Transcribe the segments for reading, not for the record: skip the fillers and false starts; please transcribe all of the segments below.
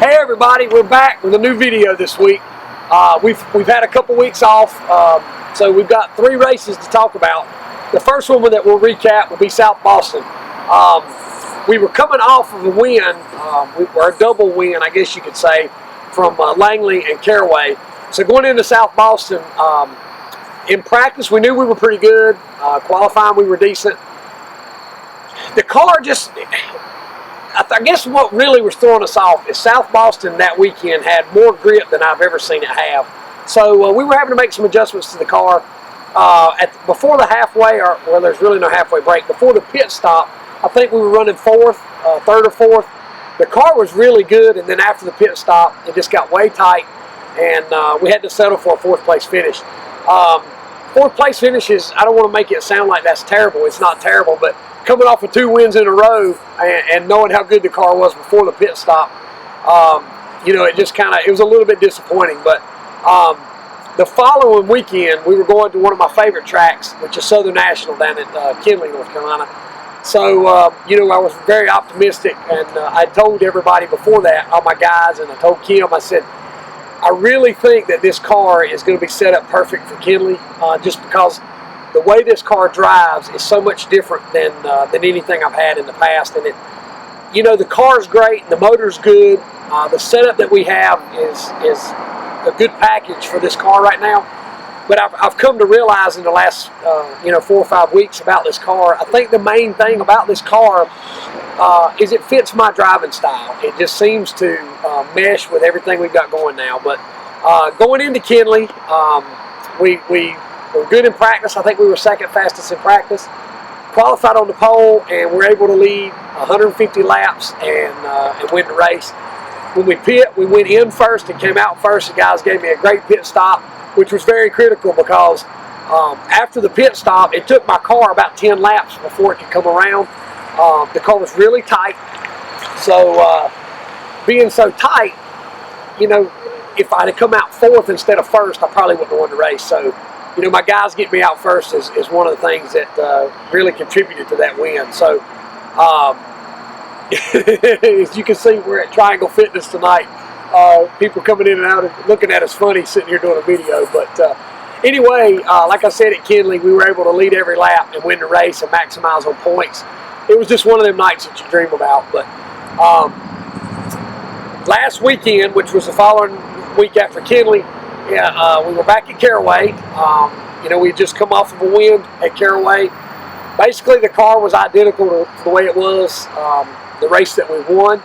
Hey everybody, we're back with a new video this week. We've had a couple weeks off, so we've got 3 races to talk about. The first one that we'll recap will be South Boston. We were coming off of a win, or a double win, I guess you could say, from Langley and Caraway. So going into South Boston, in practice we knew we were pretty good. Qualifying we were decent. The car just... I guess what really was throwing us off is South Boston that weekend had more grip than I've ever seen it have. So we were having to make some adjustments to the car. Before the halfway, well, there's really no halfway break. Before the pit stop, I think we were running third or fourth. The car was really good, and then after the pit stop, it just got way tight, and we had to settle for a 4th place finish. 4th place finish is, I don't want to make it sound like that's terrible. It's not terrible, but coming off of 2 wins in a row and knowing how good the car was before the pit stop, you know, it just it was a little bit disappointing. But the following weekend, we were going to one of my favorite tracks, which is Southern National down at Kinley, North Carolina. So, you know, I was very optimistic, and I told everybody before that, all my guys, and I told Kim, I said, I really think that this car is going to be set up perfect for Kinley, just because the way this car drives is so much different than anything I've had in the past. And you know, the car's great, the motor's good. The setup that we have is a good package for this car right now. But I've come to realize in the last you know, 4 or 5 weeks about this car, I think the main thing about this car is it fits my driving style. It just seems to mesh with everything we've got going now. But going into Kinley, we were good in practice. I think we were 2nd fastest in practice. Qualified on the pole, and we're able to lead 150 laps and win the race. When we pit, we went in first and came out first. The guys gave me a great pit stop, which was very critical because after the pit stop, it took my car about 10 laps before it could come around. The car was really tight. So being so tight, you know, if I'd have come out 4th instead of 1st, I probably wouldn't have won the race. So, you know, my guys getting me out first is one of the things that really contributed to that win. So, as you can see, we're at Triangle Fitness tonight. People coming in and out and looking at us funny sitting here doing a video. But anyway, like I said at Kinley, we were able to lead every lap and win the race and maximize on points. It was just one of them nights that you dream about. But last weekend, which was the following week after Kinley, we were back at Caraway. You know, we had just come off of a win at Caraway. Basically, the car was identical to the way it was the race that we won.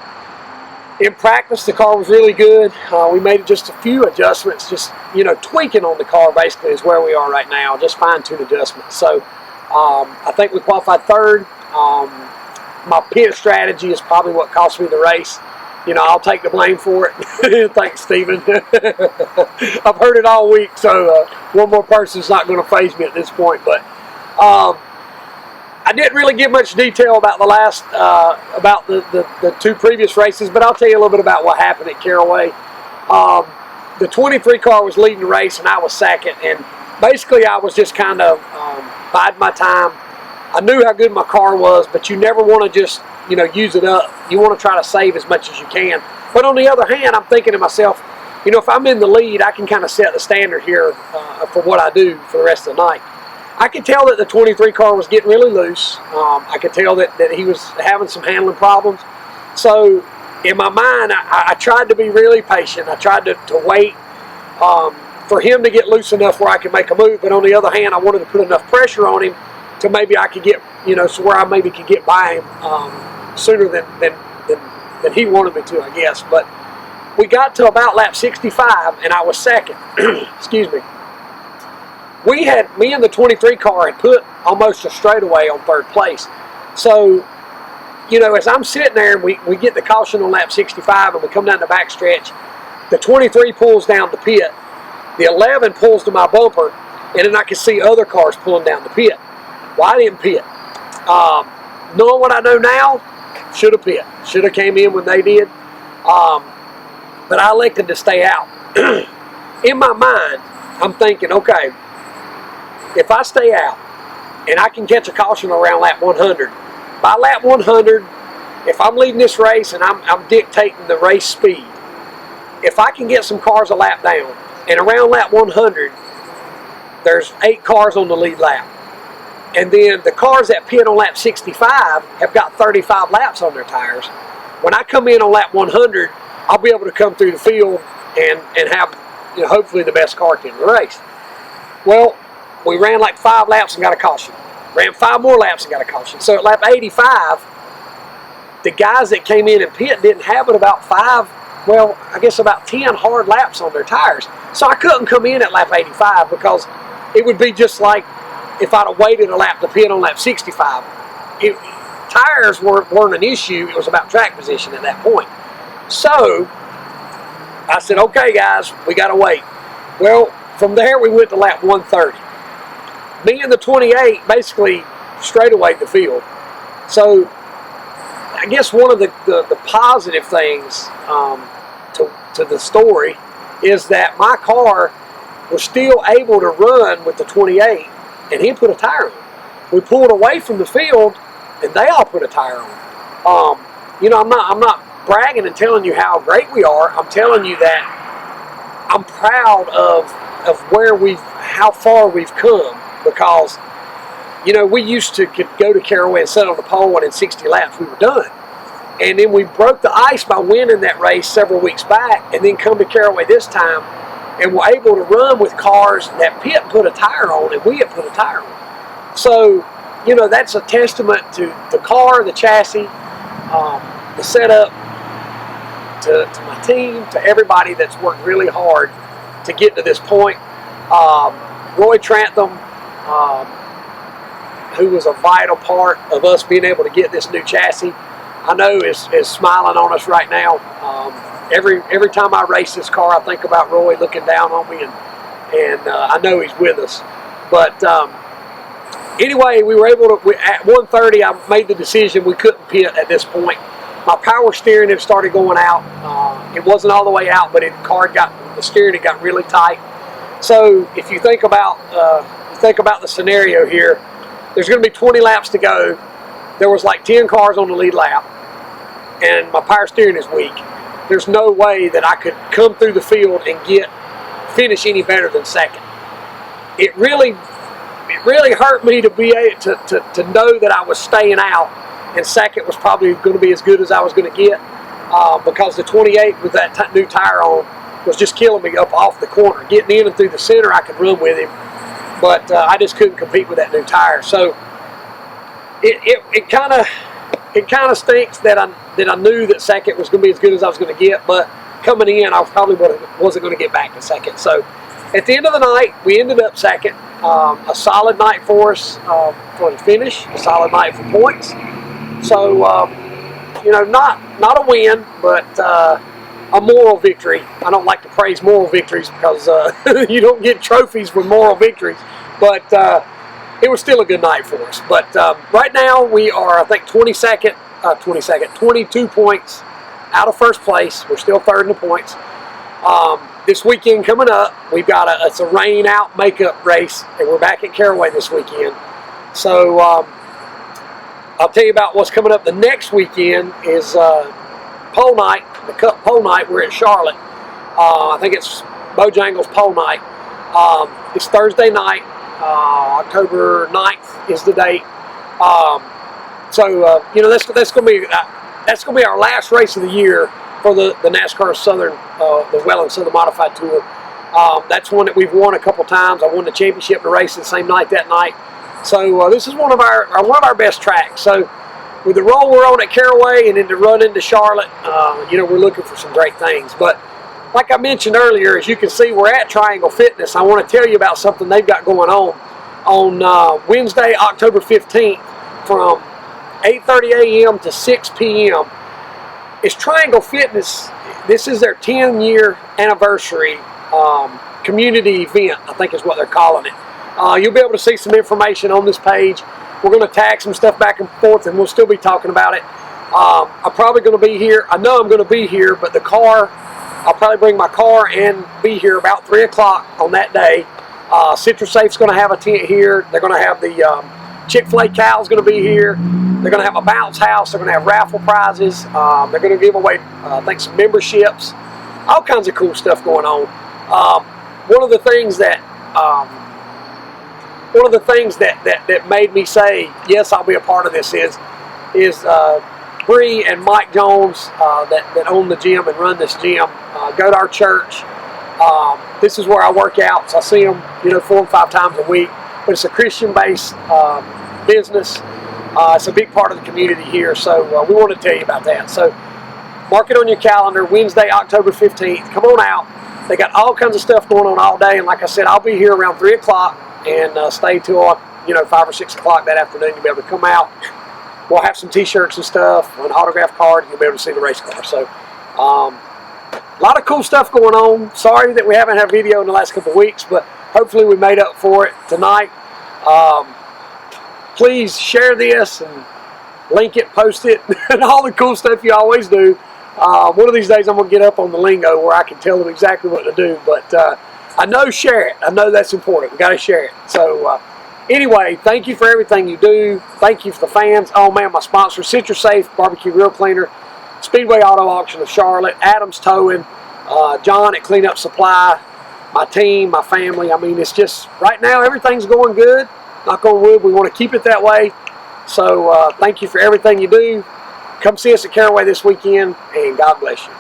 In practice, the car was really good. We made just a few adjustments, just, you know, tweaking on the car basically is where we are right now, just fine-tune adjustments. So I think we qualified 3rd. My pit strategy is probably what cost me the race. You know, I'll take the blame for it. Thanks, Steven. I've heard it all week, so one more person's not going to faze me at this point. But I didn't really give much detail about the last, about the 2 previous races, but I'll tell you a little bit about what happened at Caraway. The 23 car was leading the race, and I was 2nd. And basically, I was just kind of biding my time. I knew how good my car was, but you never want to just, you know, use it up. You want to try to save as much as you can. But on the other hand, I'm thinking to myself, you know, if I'm in the lead, I can kind of set the standard here for what I do for the rest of the night. I could tell that the 23 car was getting really loose. I could tell that he was having some handling problems. So in my mind, I tried to be really patient. I tried to wait for him to get loose enough where I could make a move. But on the other hand, I wanted to put enough pressure on him to maybe I could get, you know, so where I maybe could get by him sooner than he wanted me to, I guess. But we got to about lap 65, and I was 2nd. Excuse me. Me and the 23 car had put almost a straightaway on 3rd place. So, you know, as I'm sitting there and we get the caution on lap 65 and we come down the back stretch, the 23 pulls down the pit. The 11 pulls to my bumper, and then I can see other cars pulling down the pit. Well, I didn't pit. Knowing what I know now, should have pit. Should have came in when they did. But I elected to stay out. In my mind, I'm thinking, okay, if I stay out and I can catch a caution around lap 100, by lap 100, if I'm leading this race and I'm dictating the race speed, if I can get some cars a lap down, and around lap 100, there's 8 cars on the lead lap. And then the cars that pit on lap 65 have got 35 laps on their tires. When I come in on lap 100, I'll be able to come through the field and have, hopefully the best car in the race. Well, we ran like 5 laps and got a caution. Ran 5 more laps and got a caution. So at lap 85, the guys that came in and pit didn't have but about 10 hard laps on their tires. So I couldn't come in at lap 85 because it would be just like if I'd have waited a lap to pit on lap 65. Tires weren't an issue. It was about track position at that point. So I said, okay, guys, we got to wait. Well, from there we went to lap 130. Me and the 28 basically straightawayed the field. So I guess one of the positive things to the story is that my car was still able to run with the 28, and he put a tire on. We pulled away from the field, and they all put a tire on. I'm not bragging and telling you how great we are. I'm telling you that I'm proud of how far we've come, because we used to go to Caraway and sit on the pole, and in 60 laps we were done. And then we broke the ice by winning that race several weeks back, and then come to Caraway this time, and were able to run with cars that Pitt put a tire on and we had put a tire on. So, that's a testament to the car, the chassis, the setup, to my team, to everybody that's worked really hard to get to this point. Roy Trantham, who was a vital part of us being able to get this new chassis, I know is smiling on us right now. Every time I race this car, I think about Roy looking down on me, and I know he's with us. But anyway, we were able to, at 1:30, I made the decision we couldn't pit at this point. My power steering had started going out. It wasn't all the way out, but the steering had got really tight. So if you think about the scenario here, there's going to be 20 laps to go. There was like 10 cars on the lead lap, and my power steering is weak. There's no way that I could come through the field and finish any better than second. It really hurt me to be able to know that I was staying out, and second was probably going to be as good as I was going to get, because the 28 with that new tire on was just killing me up off the corner. Getting in and through the center, I could run with him, but I just couldn't compete with that new tire. So it kind of stinks that I knew that second was going to be as good as I was going to get, but coming in, I probably wasn't going to get back to second. So at the end of the night, we ended up second. A solid night for us for the finish, a solid night for points. So not a win, but a moral victory. I don't like to praise moral victories because you don't get trophies with moral victories, but it was still a good night for us. But right now we are, I think, 22 points out of first place. We're still third in the points. This weekend coming up, we've got it's a rain out makeup race, and we're back at Caraway this weekend. So I'll tell you about what's coming up the next weekend is pole night, the Cup pole night. We're at Charlotte. I think it's Bojangles pole night. It's Thursday night. October 9th is the date. That's going to be our last race of the year for the NASCAR Southern, the Welland Southern Modified Tour. That's one that we've won a couple times. I won the championship in the race the same night that night. So this is one of our best tracks. So with the roll we're on at Caraway and then to run into Charlotte, we're looking for some great things. But like I mentioned earlier, as you can see, we're at Triangle Fitness. I want to tell you about something they've got going on Wednesday, October 15th from 8:30 a.m. to 6 p.m. It's Triangle Fitness. This is their 10-year anniversary community event, I think is what they're calling it. You'll be able to see some information on this page. We're going to tag some stuff back and forth, and we'll still be talking about it. I'm probably going to be here. I know I'm going to be here, but the car, I'll probably bring my car and be here about 3 o'clock on that day. CitraSafe's going to have a tent here. They're going to have the Chick-fil-A cow's going to be here. They're going to have a bounce house. They're going to have raffle prizes. They're going to give away, I think, some memberships. all kinds of cool stuff going on. One of the things that that made me say yes, I'll be a part of this is Bree and Mike Jones that own the gym and run this gym. Go to our church. This is where I work out, so I see them 4 and 5 times a week. But it's a Christian-based business. It's a big part of the community here, so we want to tell you about that. So mark it on your calendar, Wednesday, October 15th. Come on out. They got all kinds of stuff going on all day, and like I said, I'll be here around 3 o'clock and stay till 5 or 6 o'clock that afternoon. You'll be able to come out. We'll have some T-shirts and stuff, an autograph card, and you'll be able to see the race car. So a lot of cool stuff going on. Sorry that we haven't had a video in the last couple of weeks, but hopefully we made up for it tonight. Please share this and link it, post it, and all the cool stuff you always do. One of these days I'm going to get up on the lingo where I can tell them exactly what to do. But I know share it. I know that's important. We've got to share it. So anyway, thank you for everything you do. Thank you for the fans. Oh man, my sponsor, Citrus Safe Barbecue Grill Cleaner, Speedway Auto Auction of Charlotte, Adams Towing, John at Clean Up Supply, my team, my family. I mean, it's just, right now everything's going good. Knock on wood, we want to keep it that way. So thank you for everything you do. Come see us at Caraway this weekend, and God bless you.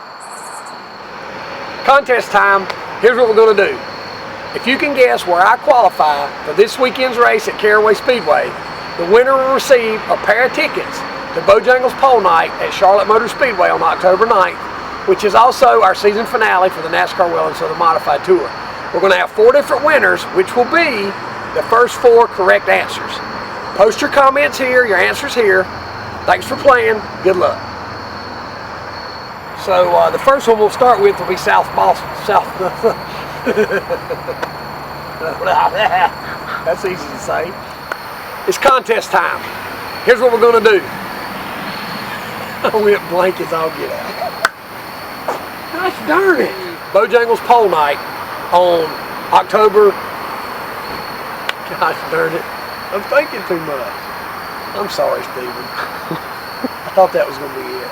Contest time. Here's what we're going to do. If you can guess where I qualify for this weekend's race at Caraway Speedway, the winner will receive a pair of tickets to Bojangles Pole Night at Charlotte Motor Speedway on October 9th, which is also our season finale for the NASCAR Well and Southern Modified Tour. We're going to have 4 different winners, which will be the first 4 correct answers. Post your comments here, your answers here. Thanks for playing. Good luck. So the first one we'll start with will be South Boston. That's easy to say. It's contest time. Here's what we're going to do. I went blank as I'll get out. Gosh darn it. Bojangles Pole Night on October. Gosh darn it. I'm thinking too much. I'm sorry, Stephen. I thought that was going to be it.